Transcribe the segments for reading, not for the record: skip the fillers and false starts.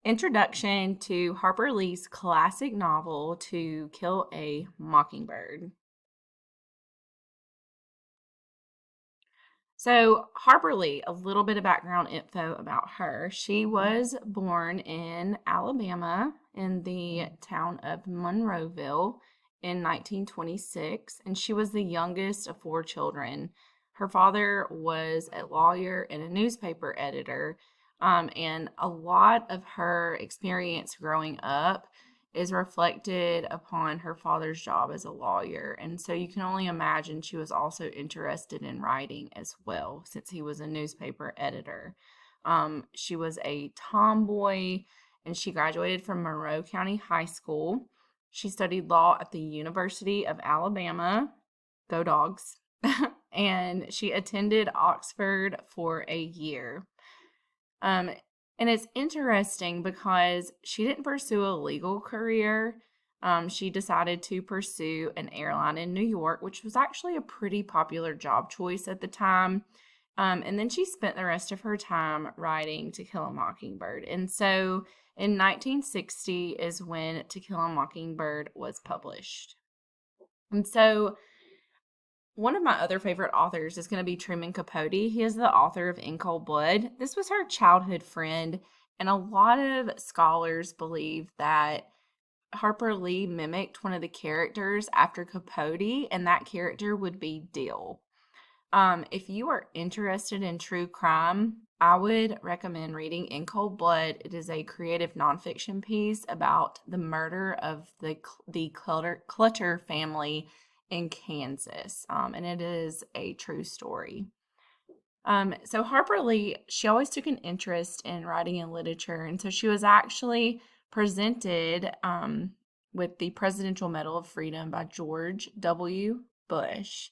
Introduction to Harper Lee's classic novel, To Kill a Mockingbird. So, Harper Lee, a little bit of background info about her. She was born in Alabama in the town of Monroeville in 1926, and she was the youngest of four children. Her father was a lawyer and a newspaper editor, and a lot of her experience growing up is reflected upon her father's job as a lawyer. And so you can only imagine she was also interested in writing as well, since he was a newspaper editor. She was a tomboy and she graduated from Monroe County High School. She studied law at the University of Alabama. Go Dogs. And she attended Oxford for a year. Um, and it's interesting because she didn't pursue a legal career. She decided to pursue an airline in New York, which was actually a pretty popular job choice at the time. And then she spent the rest of her time writing To Kill a Mockingbird. And so in 1960 is when To Kill a Mockingbird was published. And so one of my other favorite authors is going to be Truman Capote. He is the author of In Cold Blood. This was her childhood friend, and a lot of scholars believe that Harper Lee mimicked one of the characters after Capote, and that character would be Dill. If you are interested in true crime, I would recommend reading In Cold Blood. It is a creative nonfiction piece about the murder of the Clutter family in Kansas, and it is a true story. So Harper Lee, she always took an interest in writing and literature, and so she was actually presented with the Presidential Medal of Freedom by George W. Bush.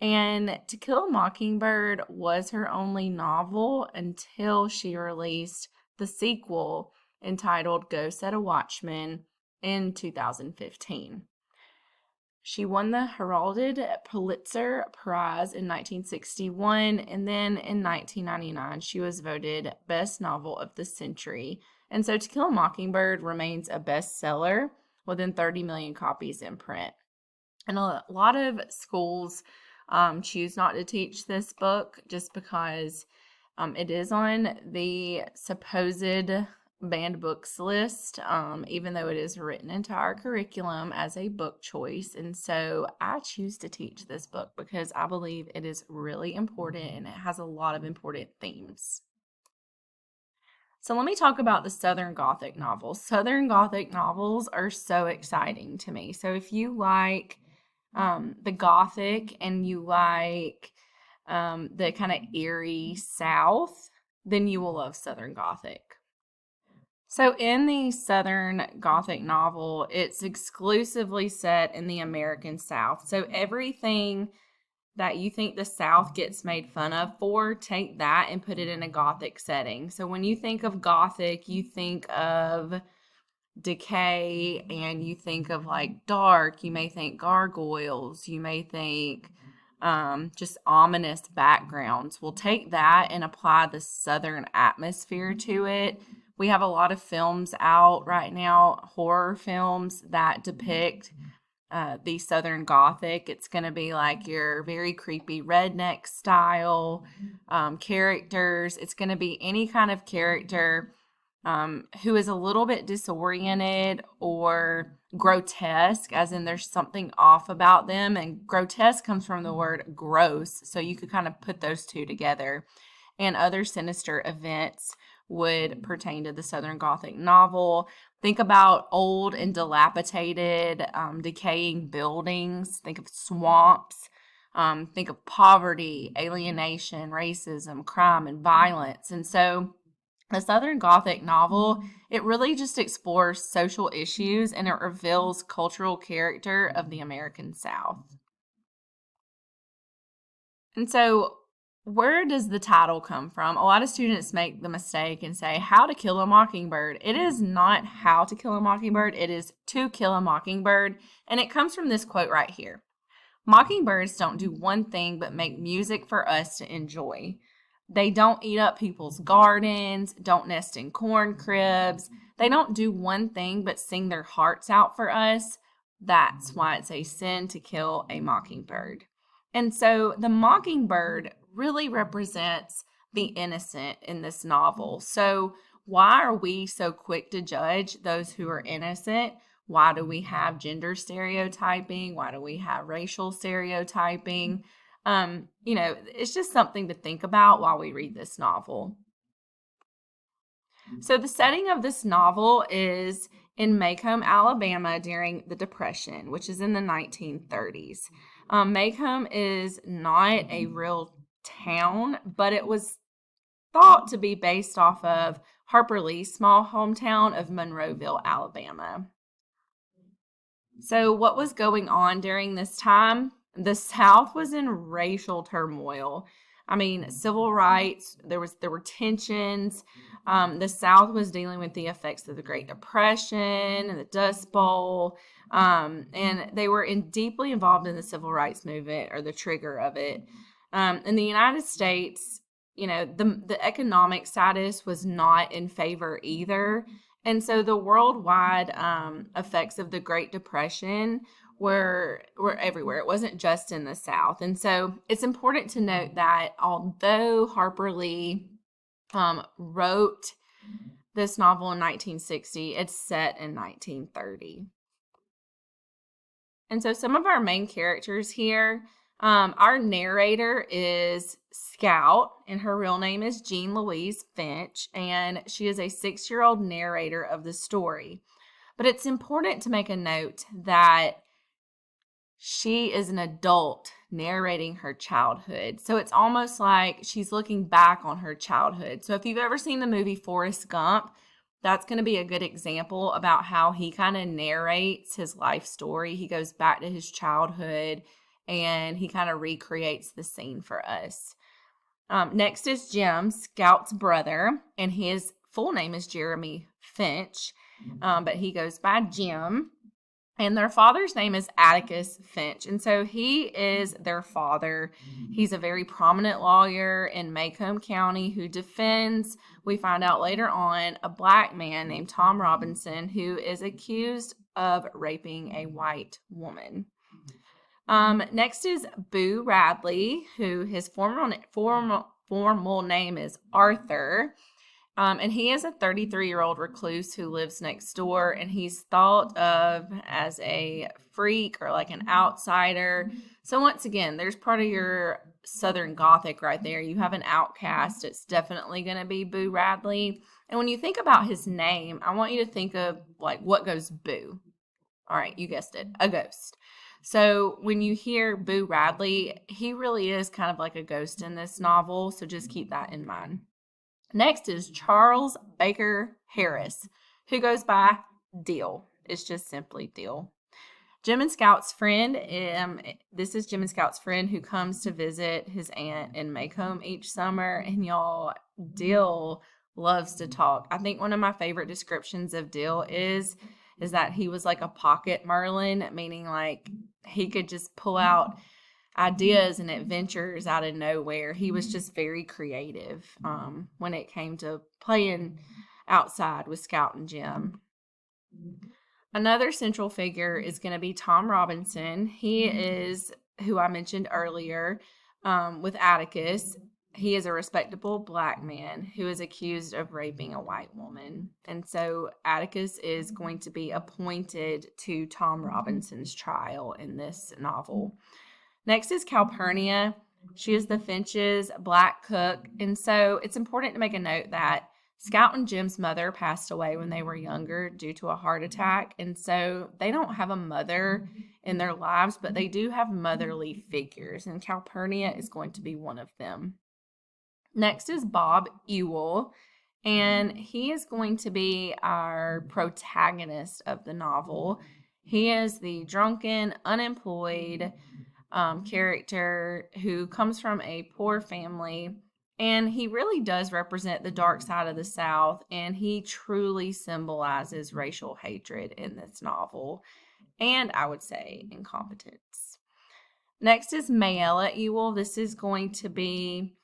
And To Kill a Mockingbird was her only novel until she released the sequel entitled Go Set a Watchman in 2015. She won the heralded Pulitzer Prize in 1961, and then in 1999, she was voted Best Novel of the Century. And so To Kill a Mockingbird remains a bestseller within 30 million copies in print. And a lot of schools choose not to teach this book just because it is on the supposed banned books list, even though it is written into our curriculum as a book choice. And so I choose to teach this book because I believe it is really important and it has a lot of important themes. So let me talk about the Southern Gothic novels. Southern Gothic novels are so exciting to me. So if you like the Gothic and you like the kind of eerie South, then you will love Southern Gothic. So in the Southern Gothic novel, it's exclusively set in the American South. So everything that you think the South gets made fun of for, take that and put it in a Gothic setting. So when you think of Gothic, you think of decay and you think of like dark. You may think gargoyles. You may think just ominous backgrounds. We'll take that and apply the Southern atmosphere to it. We have a lot of films out right now, horror films that depict the Southern Gothic. It's going to be like your very creepy redneck style characters. It's going to be any kind of character who is a little bit disoriented or grotesque, as in there's something off about them. And grotesque comes from the word gross, so you could kind of put those two together. And other sinister events would pertain to the Southern Gothic novel. Think about old and dilapidated, decaying buildings. Think of swamps. Think of poverty, alienation, racism, crime, and violence. And so the Southern Gothic novel, it really just explores social issues and it reveals cultural character of the American South. And so where does the title come from? A lot of students make the mistake and say, How to Kill a Mockingbird. It is not How to Kill a Mockingbird. It is To Kill a Mockingbird. And it comes from this quote right here. Mockingbirds don't do one thing but make music for us to enjoy. They don't eat up people's gardens, don't nest in corn cribs. They don't do one thing but sing their hearts out for us. That's why it's a sin to kill a mockingbird. And so the mockingbird really represents the innocent in this novel. So, why are we so quick to judge those who are innocent? Why do we have gender stereotyping? Why do we have racial stereotyping? It's just something to think about while we read this novel. So, the setting of this novel is in Macomb, Alabama during the Depression, which is in the 1930s. Macomb is not a real town, but it was thought to be based off of Harper Lee's small hometown of Monroeville, Alabama. So, what was going on during this time? The South was in racial turmoil. I mean, civil rights. There were tensions. The South was dealing with the effects of the Great Depression and the Dust Bowl, and they were deeply involved in the civil rights movement, or the trigger of it. In the United States, the economic status was not in favor either. And so the worldwide effects of the Great Depression were everywhere. It wasn't just in the South. And so it's important to note that although Harper Lee wrote this novel in 1960, it's set in 1930. And so some of our main characters here, our narrator is Scout, and her real name is Jean Louise Finch, and she is a 6-year-old narrator of the story. But it's important to make a note that she is an adult narrating her childhood. So it's almost like she's looking back on her childhood. So if you've ever seen the movie Forrest Gump, that's going to be a good example about how he kind of narrates his life story. He goes back to his childhood and he kind of recreates the scene for us. Next is Jim, Scout's brother, and his full name is Jeremy Finch, but he goes by Jim. And their father's name is Atticus Finch. And so he is their father. He's a very prominent lawyer in Macomb County who defends, we find out later on, a black man named Tom Robinson who is accused of raping a white woman. Next is Boo Radley, who his formal name is Arthur. And he is a 33-year-old recluse who lives next door, and he's thought of as a freak or like an outsider. So once again, there's part of your Southern Gothic right there. You have an outcast. It's definitely going to be Boo Radley. And when you think about his name, I want you to think of like what goes Boo. All right, you guessed it, a ghost. So when you hear Boo Radley, he really is kind of like a ghost in this novel. So just keep that in mind. Next is Charles Baker Harris, who goes by Dill. It's just simply Dill. Jim and Scout's friend, this is Jim and Scout's friend who comes to visit his aunt in Macomb each summer. And y'all, Dill loves to talk. I think one of my favorite descriptions of Dill is that he was like a pocket Merlin, meaning like he could just pull out ideas and adventures out of nowhere. He was just very creative when it came to playing outside with Scout and Jim. Another central figure is going to be Tom Robinson. He is who I mentioned earlier with Atticus. He is a respectable black man who is accused of raping a white woman. And so Atticus is going to be appointed to Tom Robinson's trial in this novel. Next is Calpurnia. She is the Finch's black cook. And so it's important to make a note that Scout and Jim's mother passed away when they were younger due to a heart attack. And so they don't have a mother in their lives, but they do have motherly figures. And Calpurnia is going to be one of them. Next is Bob Ewell. And he is going to be our protagonist of the novel. He is the drunken, unemployed character who comes from a poor family, and he really does represent the dark side of the South, and he truly symbolizes racial hatred in this novel, and I would say incompetence. Next is Mayella Ewell. This is going to be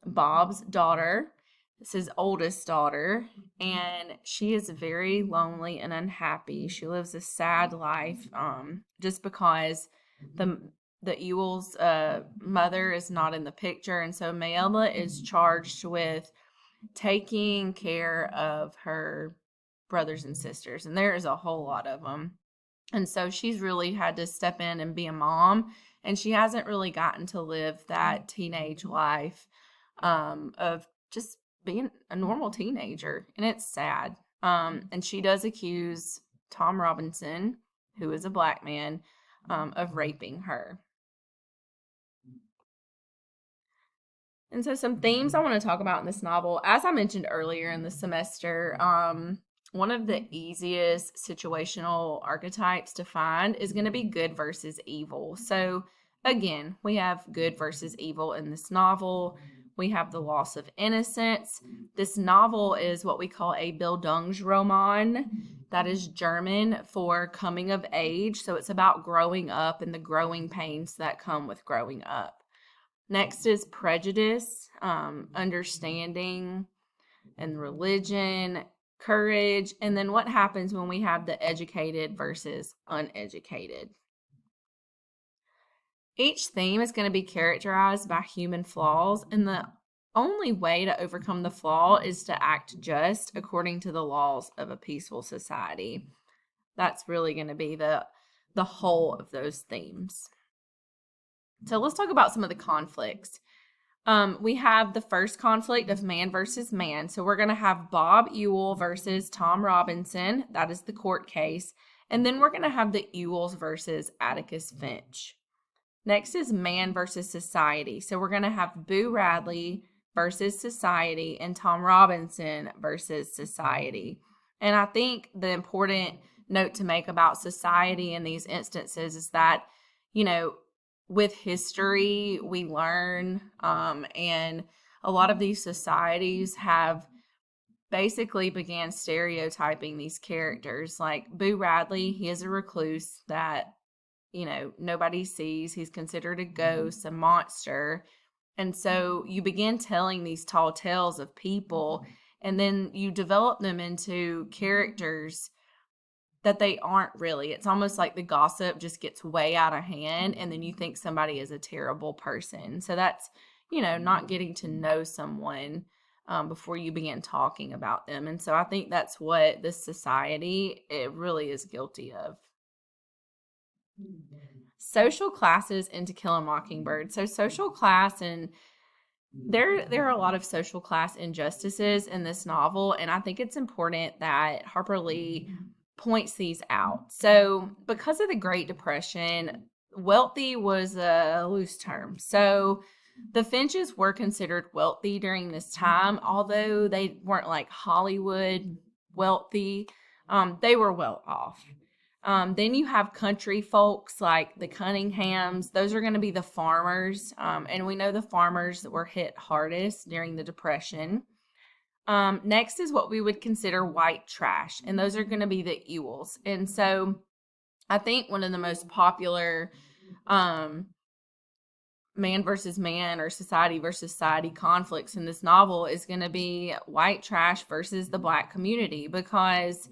Bob's daughter. It's his oldest daughter, and she is very lonely and unhappy. She lives a sad life, just because the the Ewell's mother is not in the picture, and so Mayella is charged with taking care of her brothers and sisters, and there is a whole lot of them. And so she's really had to step in and be a mom, and she hasn't really gotten to live that teenage life of just being a normal teenager, and it's sad. And she does accuse Tom Robinson, who is a black man, of raping her. And so, some themes I want to talk about in this novel, as I mentioned earlier in the semester, one of the easiest situational archetypes to find is going to be good versus evil. So, again, we have good versus evil in this novel. We have the loss of innocence. This novel is what we call a Bildungsroman. That is German for coming of age. So, it's about growing up and the growing pains that come with growing up. Next is prejudice, understanding, and religion, courage, and then what happens when we have the educated versus uneducated. Each theme is going to be characterized by human flaws, and the only way to overcome the flaw is to act just according to the laws of a peaceful society. That's really going to be the whole of those themes. So let's talk about some of the conflicts. We have the first conflict of man versus man. So we're going to have Bob Ewell versus Tom Robinson. That is the court case. And then we're going to have the Ewells versus Atticus Finch. Next is man versus society. So we're going to have Boo Radley versus society and Tom Robinson versus society. And I think the important note to make about society in these instances is that, with history, we learn, and a lot of these societies have basically began stereotyping these characters. Like Boo Radley, he is a recluse that, nobody sees. He's considered a ghost, a monster. And so you begin telling these tall tales of people, and then you develop them into characters that they aren't really. It's almost like the gossip just gets way out of hand, and then you think somebody is a terrible person. So that's, not getting to know someone before you begin talking about them. And so I think that's what this society, it really is guilty of. Social classes in To Kill a Mockingbird. So social class, and there are a lot of social class injustices in this novel, and I think it's important that Harper Lee points these out. So, because of the Great Depression, wealthy was a loose term. So, the Finches were considered wealthy during this time, although they weren't like Hollywood wealthy. They were well off. Then you have country folks like the Cunninghams. Those are going to be the farmers. And we know the farmers that were hit hardest during the Depression. Next is what we would consider white trash, and those are going to be the Ewells. And so I think one of the most popular man versus man or society versus society conflicts in this novel is going to be white trash versus the black community, because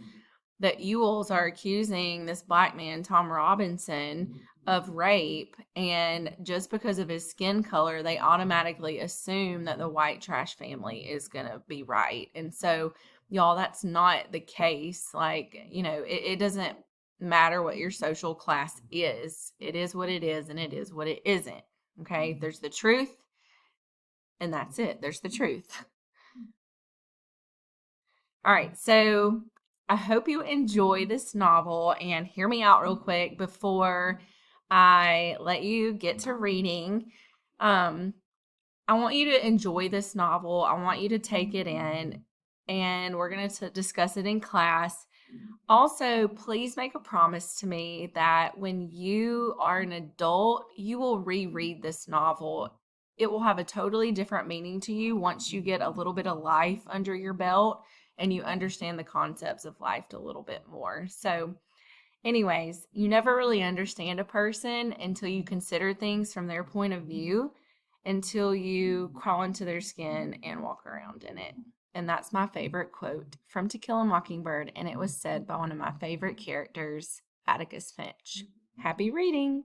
the Ewells are accusing this black man, Tom Robinson, of rape, and just because of his skin color, they automatically assume that the white trash family is going to be right. And so, y'all, that's not the case. Like, it doesn't matter what your social class is. It is what it is, and it is what it isn't. Okay? There's the truth, and that's it. There's the truth. All right, so I hope you enjoy this novel, and hear me out real quick before I let you get to reading. I want you to enjoy this novel. I want you to take it in, and we're going to discuss it in class. Also, please make a promise to me that when you are an adult, you will reread this novel. It will have a totally different meaning to you once you get a little bit of life under your belt and you understand the concepts of life a little bit more. So, anyways, you never really understand a person until you consider things from their point of view. until you crawl into their skin and walk around in it. And that's my favorite quote from To Kill a Mockingbird, and it was said by one of my favorite characters, Atticus Finch. Happy reading!